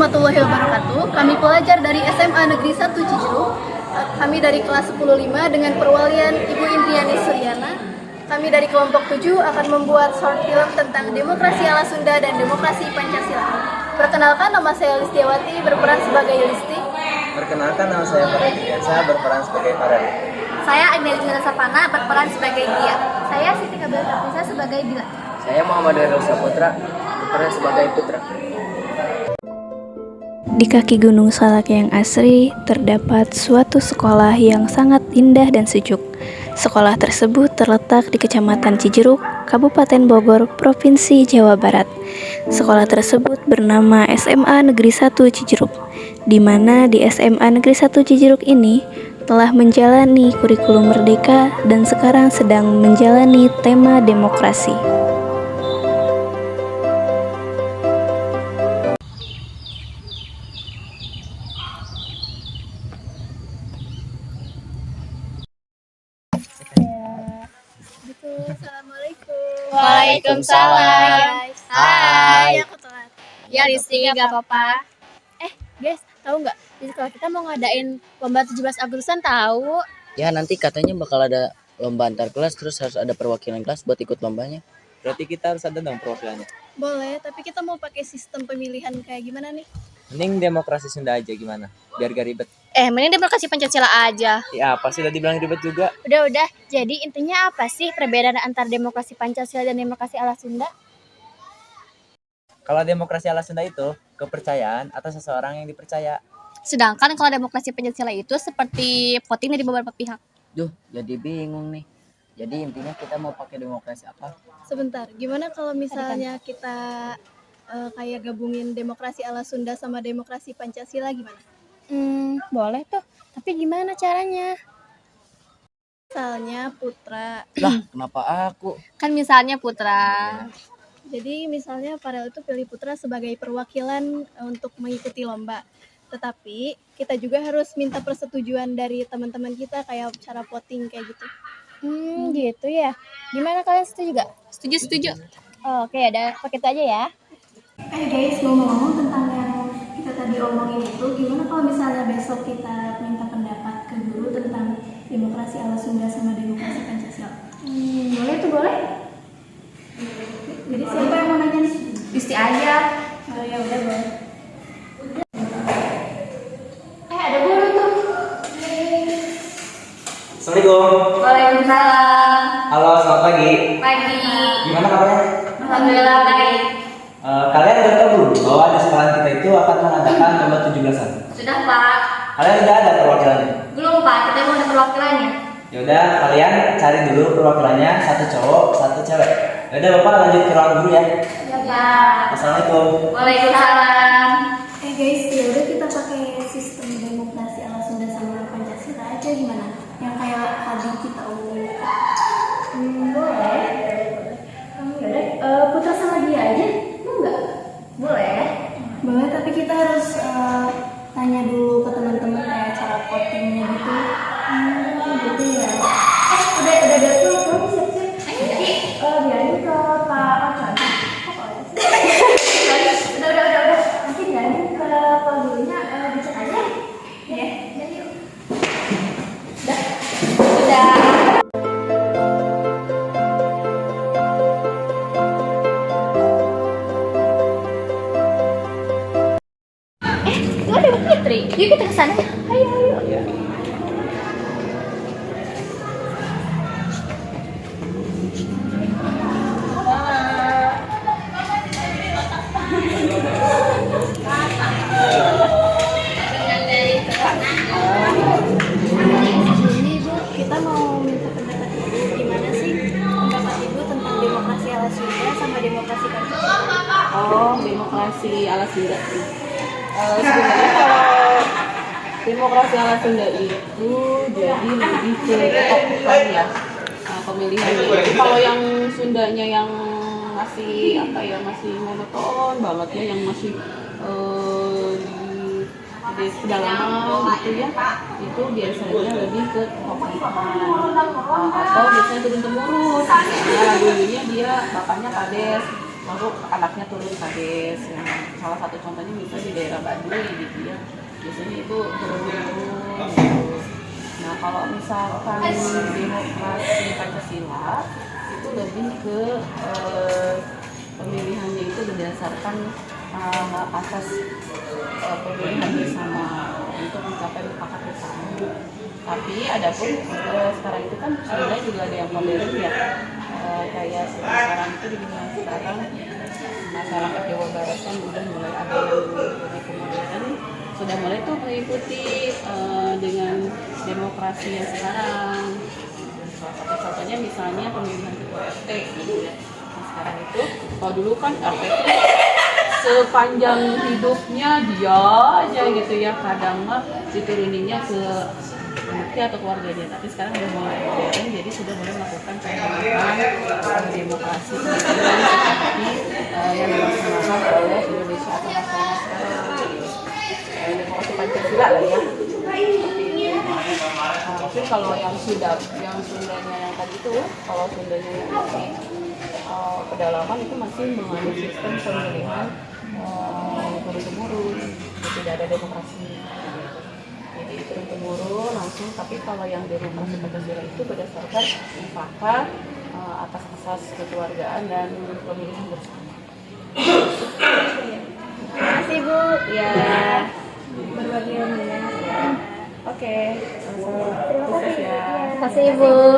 warahmatullahi wabarakatuh. Kami pelajar dari SMA Negeri 1 Cijeruk. Kami dari kelas 105 dengan perwalian Ibu Indriani Suryana. Kami dari kelompok 7 akan membuat short film tentang demokrasi ala Sunda dan demokrasi Pancasila. Perkenalkan, nama saya Listiawati, berperan sebagai Listi. Perkenalkan, nama saya Farah Biasa, berperan sebagai Farah. Saya Agnes Juna Sapana, berperan sebagai Dia. Saya Siti Kabel Tapisa sebagai Bila. Saya Muhammad Herul Saputra, berperan sebagai Putra. Di kaki Gunung Salak yang asri, terdapat suatu sekolah yang sangat indah dan sejuk. Sekolah tersebut terletak di Kecamatan Cijeruk, Kabupaten Bogor, Provinsi Jawa Barat. Sekolah tersebut bernama SMA Negeri 1 Cijeruk, di mana di SMA Negeri 1 Cijeruk ini telah menjalani kurikulum merdeka dan sekarang sedang menjalani tema demokrasi. Assalamualaikum. Waalaikumsalam. Hai. Aku telat. Ya Listi, gak apa-apa. Guys, tahu nggak? Di sekolah kita mau ngadain lomba 17 Agustusan tahu. Ya, nanti katanya bakal ada lomba antar kelas, terus harus ada perwakilan kelas buat ikut lombanya. Berarti kita harus ada dong perwakilannya. Boleh, tapi kita mau pakai sistem pemilihan kayak gimana nih? Mending demokrasi Sunda aja gimana, biar gak ribet. Mending demokrasi Pancasila aja. Ya, pasti udah dibilang ribet juga. Udah. Jadi intinya apa sih perbedaan antara demokrasi Pancasila dan demokrasi ala Sunda? Kalau demokrasi ala Sunda itu kepercayaan atau seseorang yang dipercaya. Sedangkan kalau demokrasi Pancasila itu seperti voting dari beberapa pihak. Duh, jadi bingung nih. Jadi intinya kita mau pakai demokrasi apa? Sebentar, gimana kalau misalnya kita kayak gabungin demokrasi ala Sunda sama demokrasi Pancasila gimana? Boleh tuh. Tapi gimana caranya? Misalnya Putra. Lah, kenapa aku? Kan misalnya Putra. Jadi misalnya Farel itu pilih Putra sebagai perwakilan untuk mengikuti lomba. Tetapi kita juga harus minta persetujuan dari teman-teman kita kayak cara voting kayak gitu. Gitu ya. Gimana kalian setuju gak? Setuju. Oke, ada pakai itu aja ya. Guys, ngomong-ngomong tentang yang kita tadi omongin itu, gimana kalau misalnya besok kita minta pendapat ke guru tentang demokrasi ala Sunda sama demokrasi Pancasila? Boleh. Jadi siapa yang mau nanya nih? Listi aja. Oh ya udah boleh. Ada guru tuh. Assalamualaikum. Waalaikumsalam. Halo, selamat pagi. Pagi. Gimana kabarnya? Alhamdulillah baik. Kalian udah tahu belum bahwa di sekolah kita itu akan mengadakan lomba 17-an? Sudah Pak. Kalian udah ada perwakilannya? Belum Pak, kita mau ada perwakilannya. Ya udah, kalian cari dulu perwakilannya, satu cowok, satu cewek. Ya udah, Bapak lanjut ke ruang guru ya. Ya Pak. Assalamualaikum. Waalaikumsalam. Guys, ya udah kita pakai sistem demokrasi ala Sunda sama Pancasila aja gimana? Yang kayak tadi kita omongin. Boleh. Yaudah, Putra sama dia aja, mau nggak? Boleh. Boleh, tapi kita harus tanya dulu ke teman-teman kayak cara votingnya gitu. Gitu ya. Udah ada tuh, kamu siap-siap. Biarin ke Pak Ocan. Udah. Nanti biarin ke Pak gurunya dicek aja. Ya, yuk. Sudah. Itu ada Bu Fitri. Yuk kita ke sana. Ayo. Ya. Ini Bu, kita mau minta pendapat Ibu, gimana sih pendapat Ibu tentang demokrasi ala Sunda sama demokrasi Pancasila? Oh, demokrasi ala Sunda. Sebenarnya kalau demokrasi ala Sunda itu jadi lebih ke ketokohan ya, pemilihan. Jadi kalau yang Sundanya yang masih masih monoton banget ya, yang masih di pedalaman gitu ya, itu biasanya lebih ke tokohan atau biasanya turun temurun. Nah, dulunya dia bapaknya kades, lalu anaknya turun kades. Salah satu contohnya bisa di daerah Baduy gitu ya, biasanya itu turun gitu. Nah kalau misalkan demokrasi Pancasila itu lebih ke pemilihannya itu berdasarkan asas pemilihan bersama untuk mencapai mufakat bersama. Tapi adapun sekarang itu kan sebenarnya juga ada yang modern ya, kayak sekarang itu di dunia sekarang masyarakat Jawa Barat kan udah mulai ada yang lebih ke modern, sudah mulai tuh mengikuti dengan demokrasi yang sekarang. Salah satu contohnya misalnya pemilihan ketua RT gitu ya. Nah, sekarang itu kalau dulu kan RT itu sepanjang hidupnya dia aja gitu ya, kadang mah dituruninya ke anaknya atau keluarganya, tapi sekarang udah mulai modern, jadi sudah mulai melakukan pemilihan demokrasi seperti yang dilaksanakan oleh Indonesia atau masyarakat sekarang, demokrasi Pancasila lah ya. Tapi kalau yang Sundanya yang tadi itu, kalau Sundanya yang masih pedalaman itu masih mengalami sistem pemilihan turun-temurun, tidak ada demokrasi. Jadi turun-temurun langsung, tapi kalau yang demokrasi Pancasila itu berdasarkan mufakat atas asas kekeluargaan dan pemilihan bersama. Terima kasih Bu. Ya, Berbagi ilmunya. oke. Terima kasih. Ya. Terima kasih Bu.